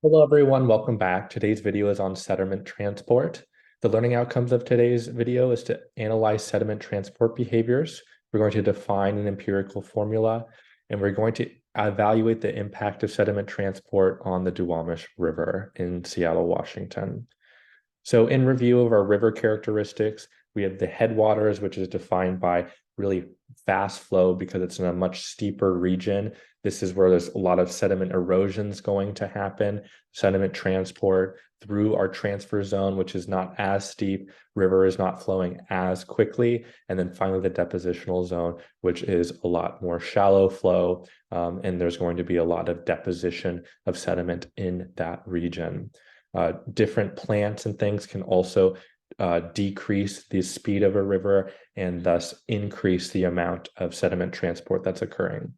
Hello, everyone. Welcome back. Today's video is on sediment transport. The learning outcomes of today's video is to analyze sediment transport behaviors. We're going to define an empirical formula, and we're going to evaluate the impact of sediment transport on the Duwamish River in Seattle, Washington. So in review of our river characteristics, we have the headwaters, which is defined by really fast flow because it's in a much steeper region. This is where there's a lot of sediment erosions going to happen, sediment transport through our transfer zone, which is not as steep, river is not flowing as quickly. And then finally, the depositional zone, which is a lot more shallow flow, and there's going to be a lot of deposition of sediment in that region. Different plants and things can also decrease the speed of a river and thus increase the amount of sediment transport that's occurring.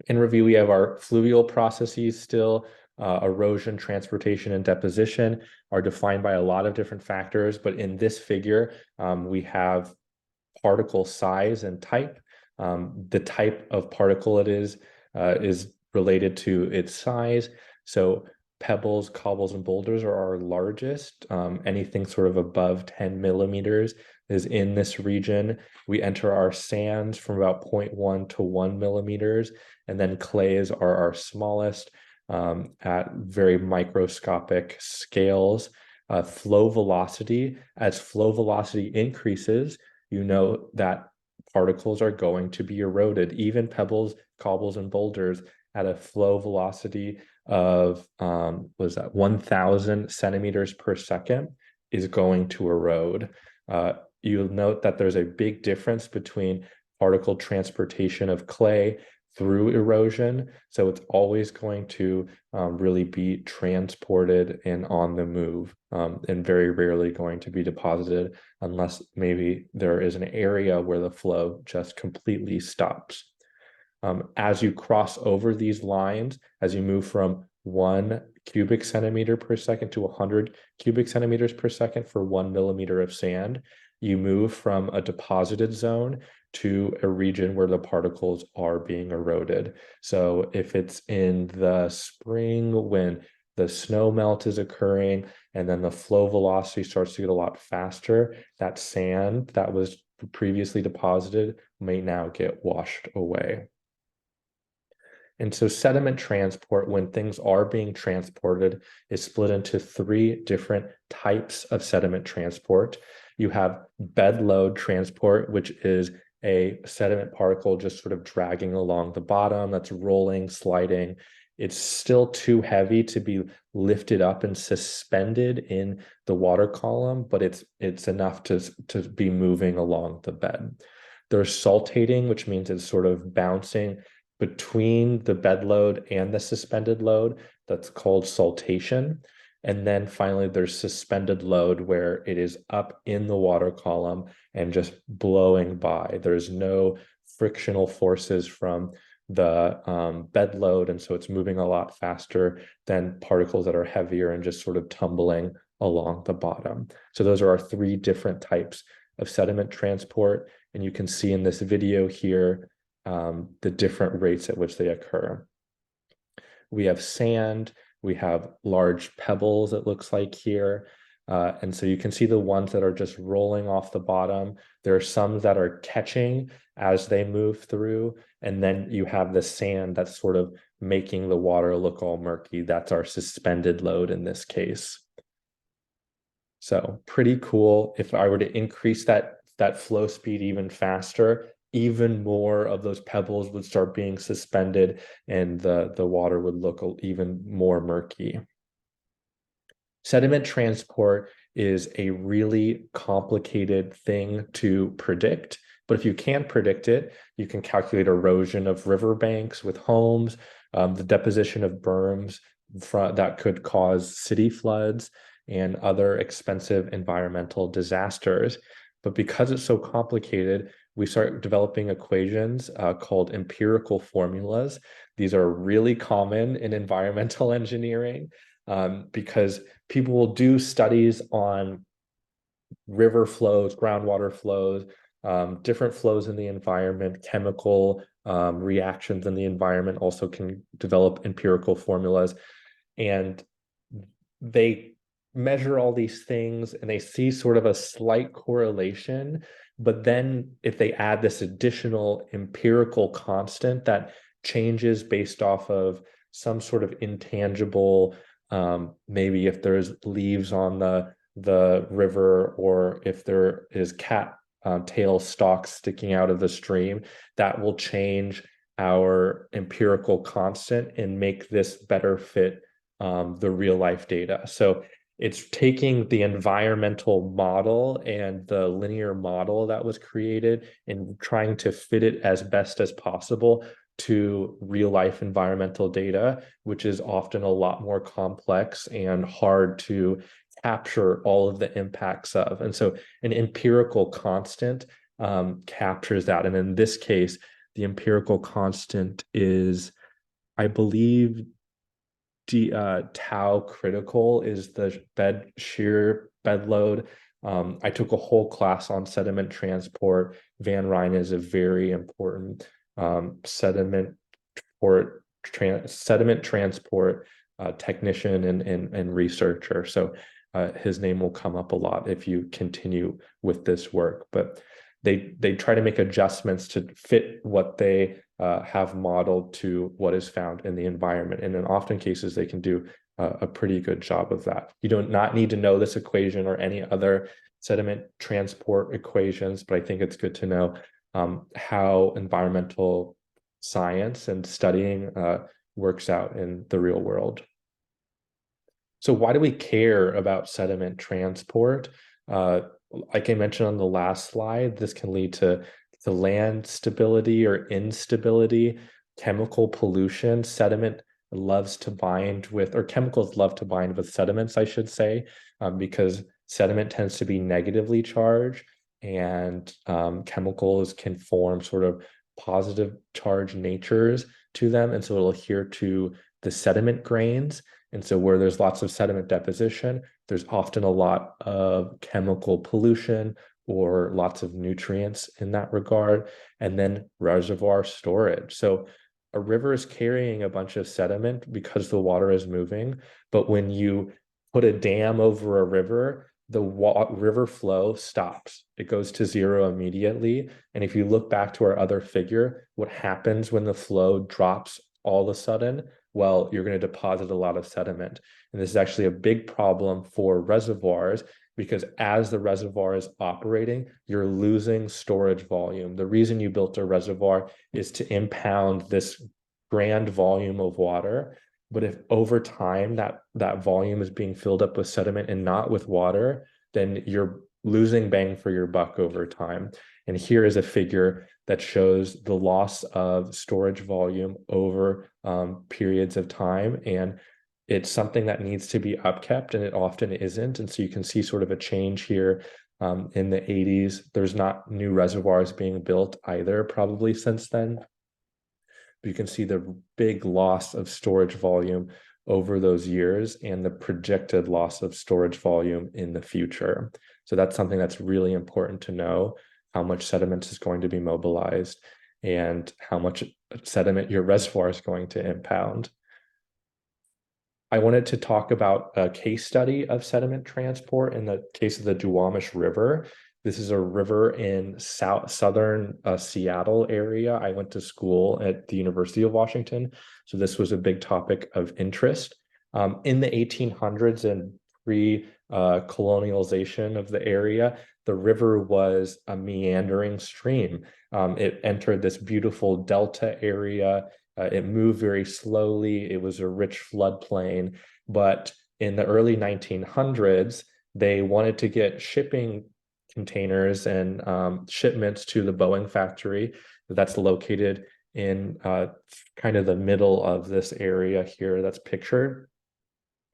In review, we have our fluvial processes still. Erosion, transportation, and deposition are defined by a lot of different factors, but in this figure, we have particle size and type. The type of particle it is related to its size. So pebbles, cobbles, and boulders are our largest. Anything sort of above 10 millimeters is in this region. We enter our sands from about 0.1 to 1 millimeters, and then clays are our smallest at very microscopic scales. Flow velocity, as flow velocity increases, you know that particles are going to be eroded. Even pebbles, cobbles, and boulders at a flow velocity of 1,000 centimeters per second is going to erode. You'll note that there's a big difference between particle transportation of clay through erosion. So it's always going to really be transported and on the move, and very rarely going to be deposited unless maybe there is an area where the flow just completely stops. As you cross over these lines, as you move from 1 cubic centimeter per second to 100 cubic centimeters per second for 1 millimeter of sand, you move from a deposited zone to a region where the particles are being eroded. So if it's in the spring when the snow melt is occurring and then the flow velocity starts to get a lot faster, that sand that was previously deposited may now get washed away. And so sediment transport, when things are being transported, is split into 3 different types of sediment transport. You have bed load transport, which is a sediment particle just sort of dragging along the bottom, that's rolling, sliding. It's still too heavy to be lifted up and suspended in the water column, but it's enough to be moving along the bed. There's saltating, which means it's sort of bouncing between the bed load and the suspended load. That's called saltation. And then finally, there's suspended load where it is up in the water column and just blowing by. There's no frictional forces from the bed load, and so it's moving a lot faster than particles that are heavier and just sort of tumbling along the bottom. So those are our 3 different types of sediment transport, and you can see in this video here the different rates at which they occur. We have sand, we have large pebbles, it looks like here. And so you can see the ones that are just rolling off the bottom. There are some that are catching as they move through. And then you have the sand that's sort of making the water look all murky. That's our suspended load in this case. So pretty cool. If I were to increase that flow speed even faster, even more of those pebbles would start being suspended and the water would look even more murky. Sediment transport is a really complicated thing to predict, but if you can predict it, you can calculate erosion of riverbanks with homes, the deposition of berms that could cause city floods and other expensive environmental disasters. But because it's so complicated, we start developing equations called empirical formulas. These are really common in environmental engineering because people will do studies on river flows, groundwater flows, different flows in the environment, chemical reactions in the environment also can develop empirical formulas. And they measure all these things and they see sort of a slight correlation. But then if they add this additional empirical constant that changes based off of some sort of intangible, maybe if there's leaves on the river, or if there is cat tail stalks sticking out of the stream, that will change our empirical constant and make this better fit the real life data. So it's taking the environmental model and the linear model that was created and trying to fit it as best as possible to real life environmental data, which is often a lot more complex and hard to capture all of the impacts of. And so an empirical constant captures that. And in this case, the empirical constant is, I believe, tau critical is the shear bed load. I took a whole class on sediment transport. Van Ryn is a very important sediment transport technician and researcher. So his name will come up a lot if you continue with this work. But they try to make adjustments to fit what they have modeled to what is found in the environment. And in often cases, they can do a pretty good job of that. You do not need to know this equation or any other sediment transport equations, but I think it's good to know how environmental science and studying works out in the real world. So why do we care about sediment transport? Like I mentioned on the last slide, this can lead to land stability or instability, chemical pollution. Sediment loves to bind with, or chemicals love to bind with sediments, I should say, because sediment tends to be negatively charged, and chemicals can form sort of positive charge natures to them. And so it'll adhere to the sediment grains. And so where there's lots of sediment deposition, there's often a lot of chemical pollution or lots of nutrients in that regard. And then reservoir storage. So a river is carrying a bunch of sediment because the water is moving. But when you put a dam over a river, the river flow stops. It goes to zero immediately. And if you look back to our other figure, what happens when the flow drops all of a sudden? Well, you're going to deposit a lot of sediment. And this is actually a big problem for reservoirs, because as the reservoir is operating, you're losing storage volume. The reason you built a reservoir is to impound this grand volume of water. But if over time that volume is being filled up with sediment and not with water, then you're losing bang for your buck over time. And here is a figure that shows the loss of storage volume over periods of time. And it's something that needs to be upkept, and it often isn't. And so you can see sort of a change here in the 80s. There's not new reservoirs being built either, probably since then. But you can see the big loss of storage volume over those years and the projected loss of storage volume in the future. So that's something that's really important to know, how much sediment is going to be mobilized and how much sediment your reservoir is going to impound. I wanted to talk about a case study of sediment transport in the case of the Duwamish River. This is a river in southern Seattle area. I went to school at the University of Washington, so this was a big topic of interest. In the 1800s and pre-colonialization of the area, the river was a meandering stream. It entered this beautiful delta area. It moved very slowly. It was a rich floodplain. But in the early 1900s, they wanted to get shipping containers and shipments to the Boeing factory that's located in kind of the middle of this area here that's pictured.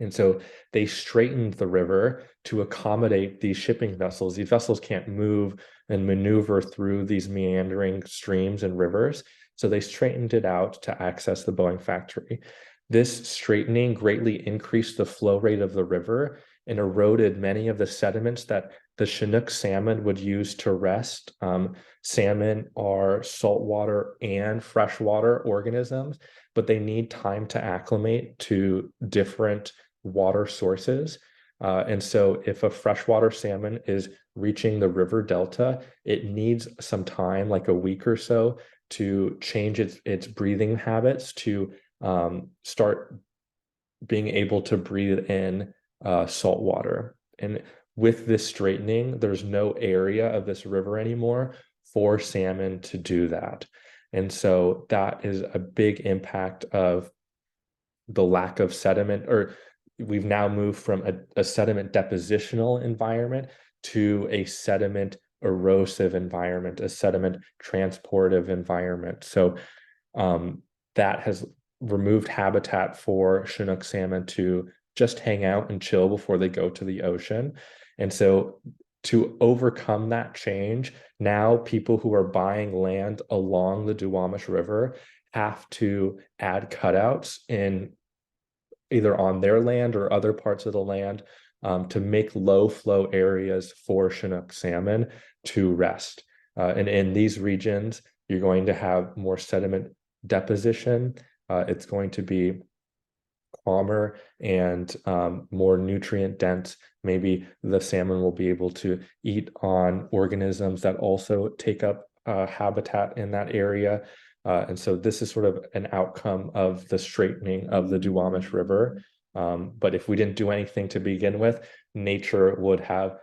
And so they straightened the river to accommodate these shipping vessels. These vessels can't move and maneuver through these meandering streams and rivers. So they straightened it out to access the Boeing factory. This straightening greatly increased the flow rate of the river and eroded many of the sediments that the Chinook salmon would use to rest. Salmon are saltwater and freshwater organisms, but they need time to acclimate to different water sources. And so if a freshwater salmon is reaching the river delta, it needs some time, like a week or so, to change its breathing habits to start being able to breathe in salt water. And with this straightening, there's no area of this river anymore for salmon to do that. And so that is a big impact of the lack of sediment, or we've now moved from a sediment depositional environment to a sediment erosive environment, a sediment transportive environment. So that has removed habitat for Chinook salmon to just hang out and chill before they go to the ocean. And so to overcome that change, now people who are buying land along the Duwamish River have to add cutouts in either on their land or other parts of the land to make low flow areas for Chinook salmon to rest. And in these regions, you're going to have more sediment deposition. It's going to be calmer and more nutrient dense. Maybe the salmon will be able to eat on organisms that also take up habitat in that area. And so this is sort of an outcome of the straightening of the Duwamish River. But if we didn't do anything to begin with, nature would have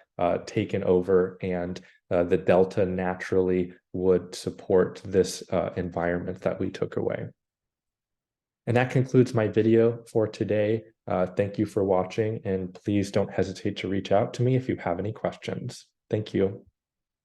taken over, and the delta naturally would support this environment that we took away. And that concludes my video for today. Thank you for watching, and please don't hesitate to reach out to me if you have any questions. Thank you.